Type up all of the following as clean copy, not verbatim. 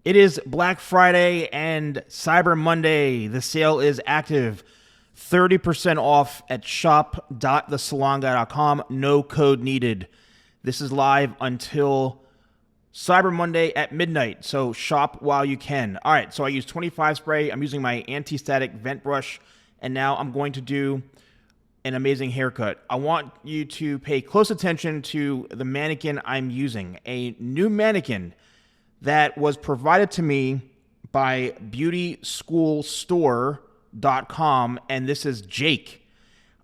It is Black Friday and Cyber Monday. The sale is active. 30% off at shop.thesalonguy.com. No code needed. This is live until Cyber Monday at midnight, so shop while you can. All right, so I use 25 spray. I'm using my anti-static vent brush, and now I'm going to do an amazing haircut. I want you to pay close attention to the mannequin I'm using, a new mannequin that was provided to me by beautyschoolstore.com, and this is Jake.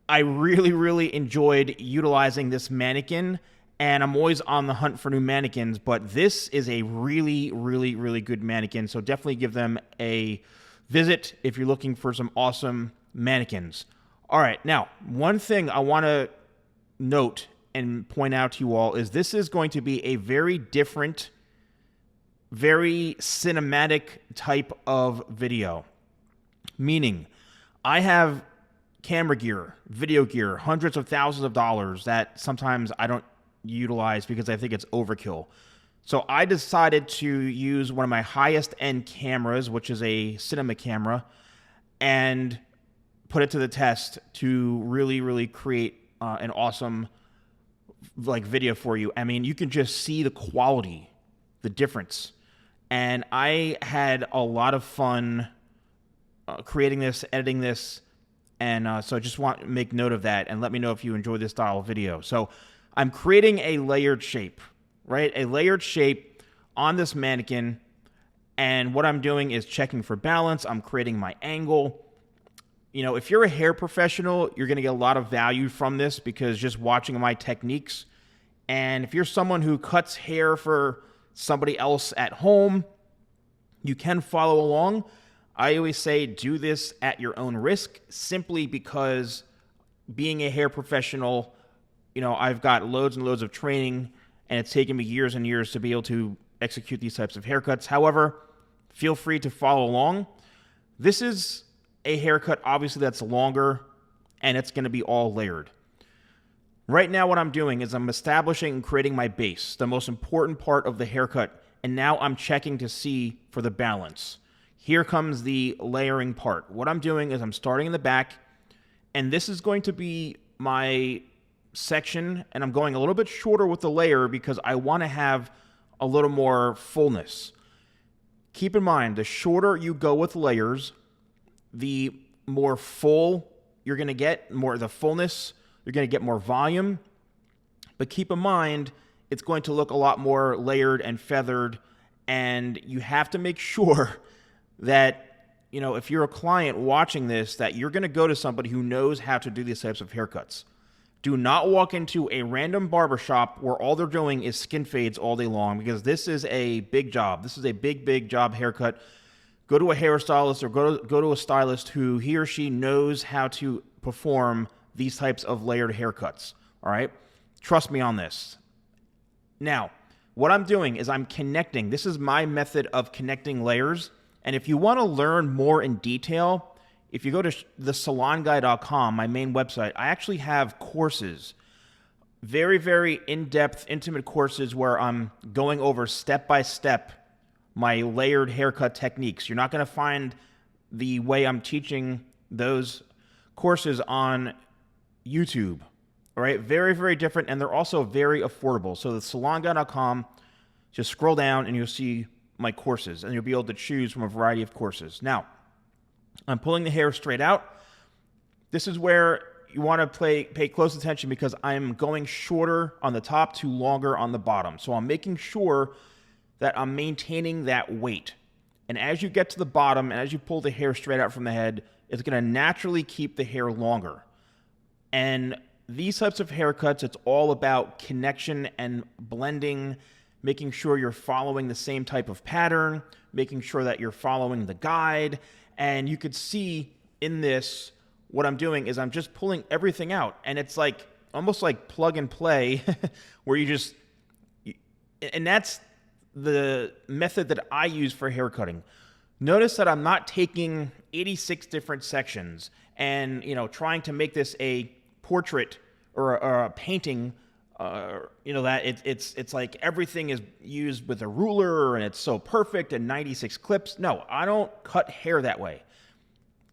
I really enjoyed utilizing this mannequin, and I'm always on the hunt for new mannequins, but this is a really good mannequin, so definitely give them a visit if you're looking for some awesome mannequins. All right, now, one thing I want to note and point out to you all is this is going to be a very different, very cinematic type of video. Meaning, I have camera gear, video gear, hundreds of thousands of dollars that sometimes I don't utilize because I think it's overkill. So I decided to use one of my highest end cameras, which is a cinema camera, and put it to the test to really create an awesome video for you. I mean, you can just see the quality, the difference. And I had a lot of fun creating this, editing this, and so I just want to make note of that and let me know if you enjoy this style of video. So I'm creating a layered shape, right? A layered shape on this mannequin, and what I'm doing is checking for balance. I'm creating my angle. You know, if you're a hair professional, you're going to get a lot of value from this because just watching my techniques. And if you're someone who cuts hair for somebody else at home, you can follow along. I always say do this at your own risk, simply because being a hair professional, you know, I've got loads and loads of training, and it's taken me years and years to be able to execute these types of haircuts. However, feel free to follow along. This is a haircut, obviously, that's longer, and it's going to be all layered. Right now, what I'm doing is I'm establishing and creating my base, the most important part of the haircut, and now I'm checking to see for the balance. Here comes the layering part. What I'm doing is I'm starting in the back, and this is going to be my section, and I'm going a little bit shorter with the layer because I want to have a little more fullness. Keep in mind, the shorter you go with layers, the more full you're going to get, more the fullness, you're going to get more volume. But keep in mind, it's going to look a lot more layered and feathered, and you have to make sure that, you know, if you're a client watching this, that you're going to go to somebody who knows how to do these types of haircuts. Do not walk into a random barbershop where all they're doing is skin fades all day long, because this is a big job. This is a big job haircut. Go to a hairstylist or go to a stylist who he or she knows how to perform these types of layered haircuts, all right? Trust me on this. Now, what I'm doing is I'm connecting. This is my method of connecting layers, and if you want to learn more in detail, if you go to TheSalonGuy.com, my main website, I actually have courses, very in-depth, intimate courses where I'm going over step-by-step my layered haircut techniques. You're not going to find the way I'm teaching those courses on YouTube. All right, very different, and they're also very affordable. So TheSalonGuy.com, just scroll down and you'll see my courses, and you'll be able to choose from a variety of courses. Now, I'm pulling the hair straight out. This is where you want to pay close attention because I'm going shorter on the top to longer on the bottom. So I'm making sure that I'm maintaining that weight. And as you get to the bottom and as you pull the hair straight out from the head, it's going to naturally keep the hair longer. And these types of haircuts, it's all about connection and blending, making sure you're following the same type of pattern, making sure that you're following the guide. And you could see in this, what I'm doing is I'm just pulling everything out. And it's like almost like plug and play where you just, and that's the method that I use for hair cutting. Notice that I'm not taking 86 different sections and, you know, trying to make this a portrait or a painting that it's like everything is used with a ruler and it's so perfect and 96 clips. No, I don't cut hair that way.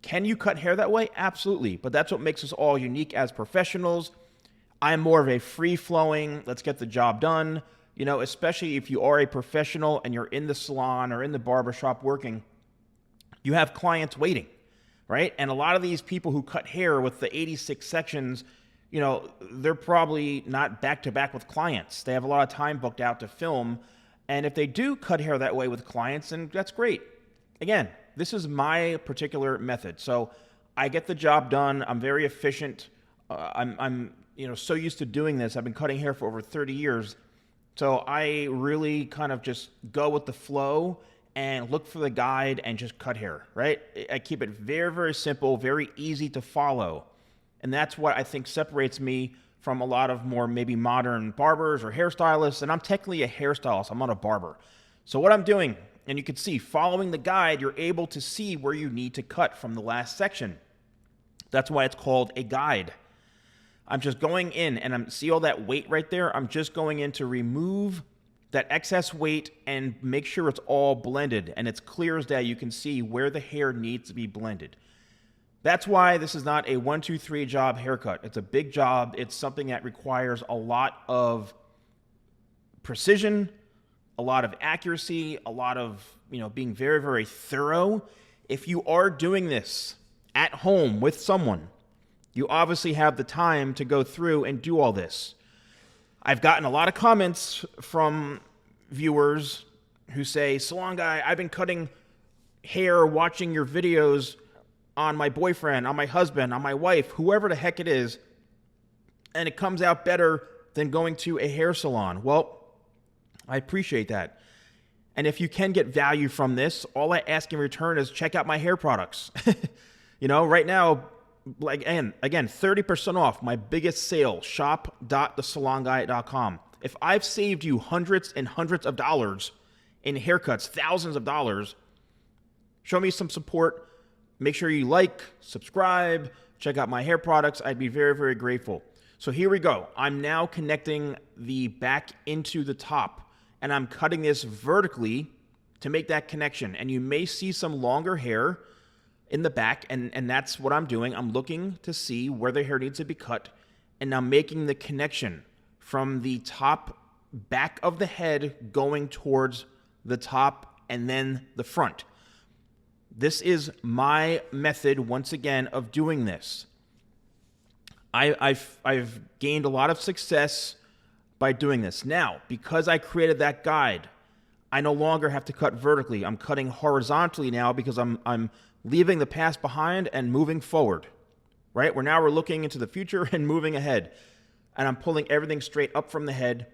Can you cut hair that way? Absolutely. But that's what makes us all unique as professionals. I'm more of a free-flowing, let's get the job done, especially if you are a professional and you're in the salon or in the barbershop working, you have clients waiting, right? And a lot of these people who cut hair with the 86 sections, they're probably not back-to-back with clients. They have a lot of time booked out to film. And if they do cut hair that way with clients, then that's great. Again, this is my particular method. So I get the job done. I'm very efficient. I'm so used to doing this. I've been cutting hair for over 30 years. So I really kind of just go with the flow and look for the guide and just cut hair, right? I keep it very, very simple, very easy to follow. And that's what I think separates me from a lot of more maybe modern barbers or hairstylists. And I'm technically a hairstylist. I'm not a barber. So what I'm doing, and you can see, following the guide, you're able to see where you need to cut from the last section. That's why it's called a guide. I'm just going in and see all that weight right there? I'm just going in to remove that excess weight and make sure it's all blended and it's clear as day. You can see where the hair needs to be blended. That's why this is not a 1, 2, 3 job haircut. It's a big job. It's something that requires a lot of precision, a lot of accuracy, a lot of, being very, very thorough. If you are doing this at home with someone, you obviously have the time to go through and do all this. I've gotten a lot of comments from viewers who say, Salon Guy, I've been cutting hair watching your videos on my boyfriend, on my husband, on my wife, whoever the heck it is, and it comes out better than going to a hair salon. Well, I appreciate that. And if you can get value from this, all I ask in return is check out my hair products. Right now, again, 30% off my biggest sale, shop.thesalonguy.com. If I've saved you hundreds and hundreds of dollars in haircuts, thousands of dollars, show me some support. Make sure you like, subscribe, check out my hair products. I'd be very, very grateful. So here we go. I'm now connecting the back into the top, and I'm cutting this vertically to make that connection. And you may see some longer hair in the back, and that's what I'm doing. I'm looking to see where the hair needs to be cut, and I'm making the connection from the top back of the head going towards the top and then the front. This is my method, once again, of doing this. I've gained a lot of success by doing this. Now, because I created that guide, I no longer have to cut vertically. I'm cutting horizontally now because I'm leaving the past behind and moving forward, right? We're looking into the future and moving ahead. And I'm pulling everything straight up from the head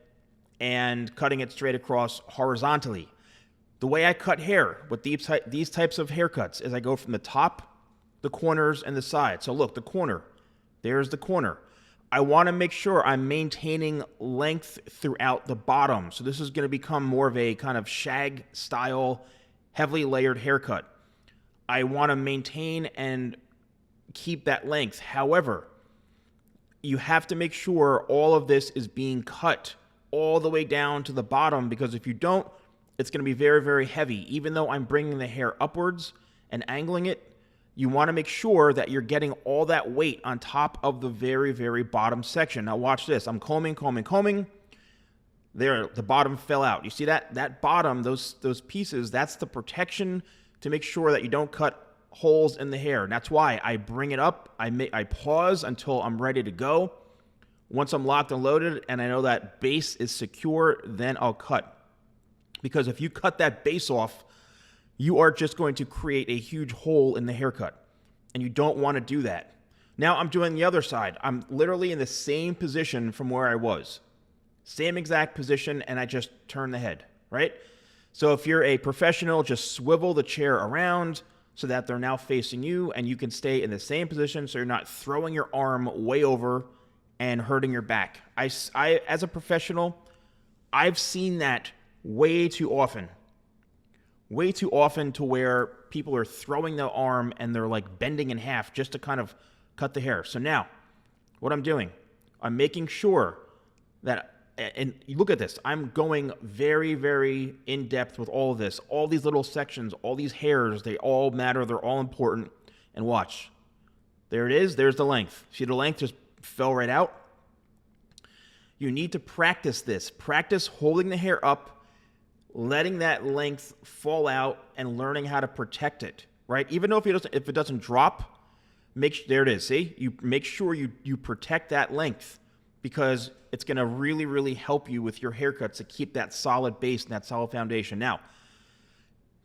and cutting it straight across horizontally. The way I cut hair with these types of haircuts is I go from the top, the corners, and the sides. So look, the corner. There's the corner. I want to make sure I'm maintaining length throughout the bottom. So this is going to become more of a kind of shag style, heavily layered haircut. I want to maintain and keep that length. However, you have to make sure all of this is being cut all the way down to the bottom, because if you don't, it's going to be very, very heavy. Even though I'm bringing the hair upwards and angling it, you want to make sure that you're getting all that weight on top of the very, very bottom section. Now watch this. I'm combing. There, the bottom fell out. You see that bottom, those pieces, that's the protection to make sure that you don't cut holes in the hair. And that's why I bring it up. I pause until I'm ready to go. Once I'm locked and loaded and I know that base is secure, then I'll cut. Because if you cut that base off, you are just going to create a huge hole in the haircut. And you don't want to do that. Now I'm doing the other side. I'm literally in the same position from where I was. Same exact position, and I just turn the head, right? So if you're a professional, just swivel the chair around so that they're now facing you, and you can stay in the same position so you're not throwing your arm way over and hurting your back. I as a professional, I've seen that way too often to where people are throwing their arm and they're like bending in half just to kind of cut the hair. So now what I'm doing, I'm making sure that, and you look at this, I'm going very, very in depth with all of this, all these little sections, all these hairs, they all matter, they're all important. And watch, there it is, there's the length. See, the length just fell right out. You need to practice this. Practice holding the hair up, letting that length fall out, and learning how to protect it, right? Even though if it doesn't drop, there it is, see? You make sure you protect that length, because it's going to really, really help you with your haircuts to keep that solid base and that solid foundation. Now,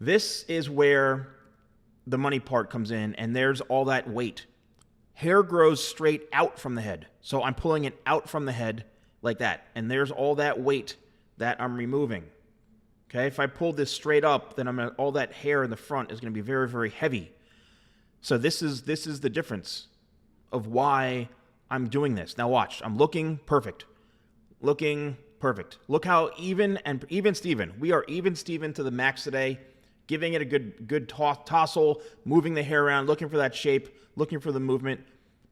this is where the money part comes in, and there's all that weight. Hair grows straight out from the head, so I'm pulling it out from the head like that, and there's all that weight that I'm removing. Okay, if I pull this straight up, then all that hair in the front is going to be very, very heavy. So this is the difference of why I'm doing this. Now watch, I'm looking perfect. Looking perfect. Look how even Steven. We are even Steven to the max today, giving it a good tousle, moving the hair around, looking for that shape, looking for the movement.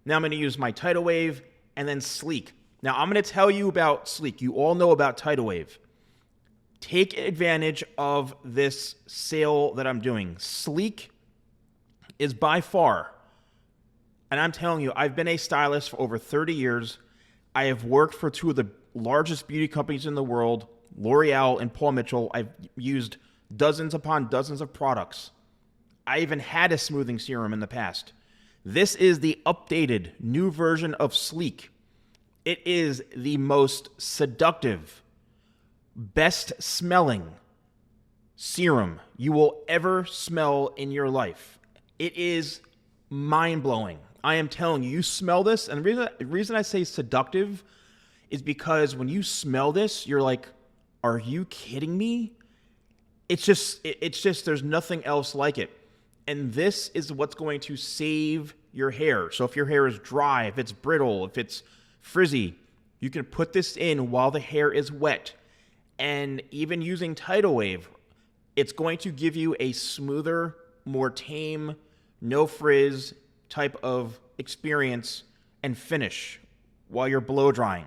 Now I'm going to use my Tidal Wave and then Sleek. Now I'm going to tell you about Sleek. You all know about Tidal Wave. Take advantage of this sale that I'm doing. Sleek is by far, and I'm telling you, I've been a stylist for over 30 years. I have worked for two of the largest beauty companies in the world, L'Oreal and Paul Mitchell. I've used dozens upon dozens of products. I even had a smoothing serum in the past. This is the updated new version of Sleek. It is the most seductive, best smelling serum you will ever smell in your life. It is mind-blowing. I am telling you, you smell this, and the reason I say seductive is because when you smell this, you're like, are you kidding me? It's just, there's nothing else like it. And this is what's going to save your hair. So if your hair is dry, if it's brittle, if it's frizzy, you can put this in while the hair is wet. And even using Tidal Wave, it's going to give you a smoother, more tame, no frizz type of experience and finish while you're blow drying.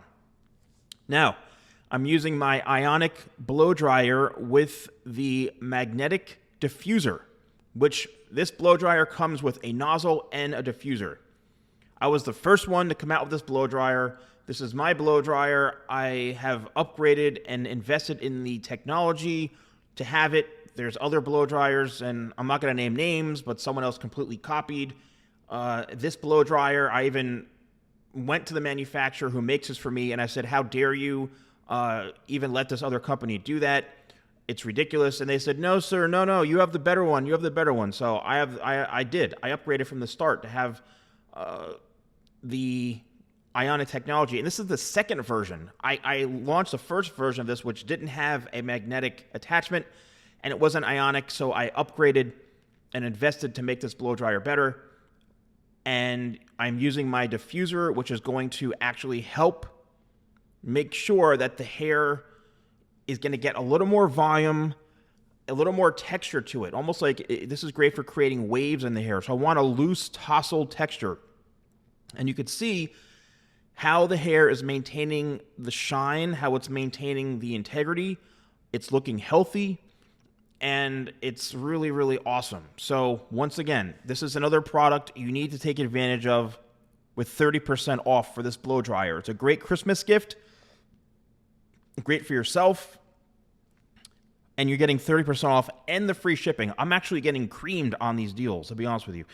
Now, I'm using my Ionic blow dryer with the magnetic diffuser, which this blow dryer comes with a nozzle and a diffuser. I was the first one to come out with this blow dryer. This is my blow dryer. I have upgraded and invested in the technology to have it. There's other blow dryers, and I'm not going to name names, but someone else completely copied this blow dryer. I even went to the manufacturer who makes this for me, and I said, how dare you even let this other company do that? It's ridiculous. And they said, no, sir, no, you have the better one. You have the better one. So I did. I upgraded from the start to have the Ionic technology. And this is the second version. I launched the first version of this, which didn't have a magnetic attachment, and it wasn't Ionic, so I upgraded and invested to make this blow dryer better. And I'm using my diffuser, which is going to actually help make sure that the hair is going to get a little more volume, a little more texture to it. Almost like this is great for creating waves in the hair. So I want a loose, tousled texture. And you could see how the hair is maintaining the shine, how it's maintaining the integrity. It's looking healthy, and it's really, really awesome. So once again, this is another product you need to take advantage of with 30% off for this blow dryer. It's a great Christmas gift, great for yourself, and you're getting 30% off and the free shipping. I'm actually getting creamed on these deals, to be honest with you.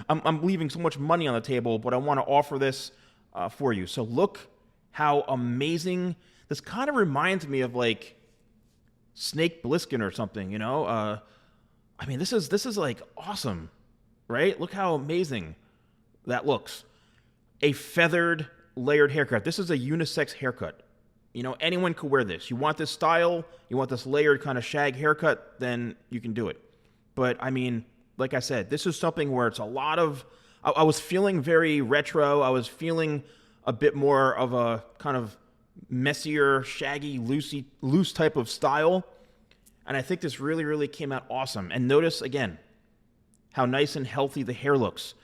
I'm leaving so much money on the table, but I want to offer this for you. So look how amazing. This kind of reminds me of like Snake Plissken or something, you know? I mean, this is like awesome, right? Look how amazing that looks. A feathered, layered haircut. This is a unisex haircut. You know, anyone could wear this. You want this style, you want this layered kind of shag haircut, then you can do it. But I mean, like I said, this is something where it's a lot of, I was feeling very retro. I was feeling a bit more of a kind of messier, shaggy, loose type of style. And I think this really, really came out awesome. And notice, again, how nice and healthy the hair looks.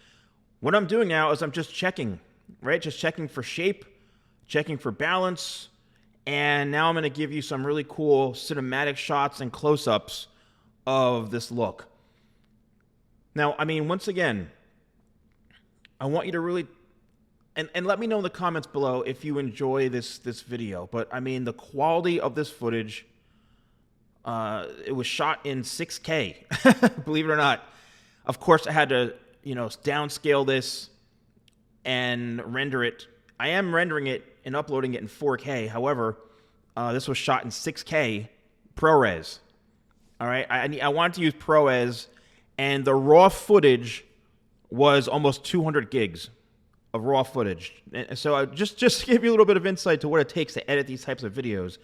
What I'm doing now is I'm just checking, right? Just checking for shape, checking for balance, and now I'm going to give you some really cool cinematic shots and close-ups of this look. Now, I mean, once again, I want you to really, and let me know in the comments below if you enjoy this video. But I mean, the quality of this footage, it was shot in 6K, believe it or not. Of course, I had to, downscale this and render it. I am rendering it and uploading it in 4K. However, this was shot in 6K ProRes. All right, I wanted to use ProRes, and the raw footage was almost 200 gigs of raw footage. And so just to give you a little bit of insight to what it takes to edit these types of videos.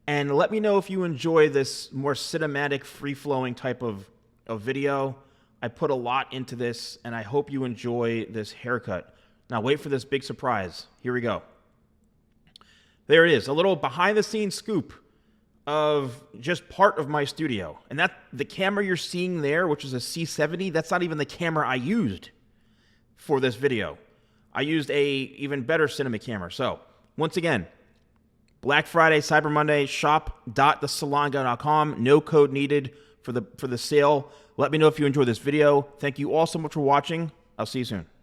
And let me know if you enjoy this more cinematic, free-flowing type of video. I put a lot into this, and I hope you enjoy this haircut. Now wait for this big surprise. Here we go. There it is, a little behind-the-scenes scoop of just part of my studio. And that the camera you're seeing there, which is a C70, that's not even the camera I used for this video. I used a even better cinema camera. So once again, Black Friday, Cyber Monday, shop.thesalonguy.com. No code needed for the sale. Let me know if you enjoyed this video. Thank you all so much for watching. I'll see you soon.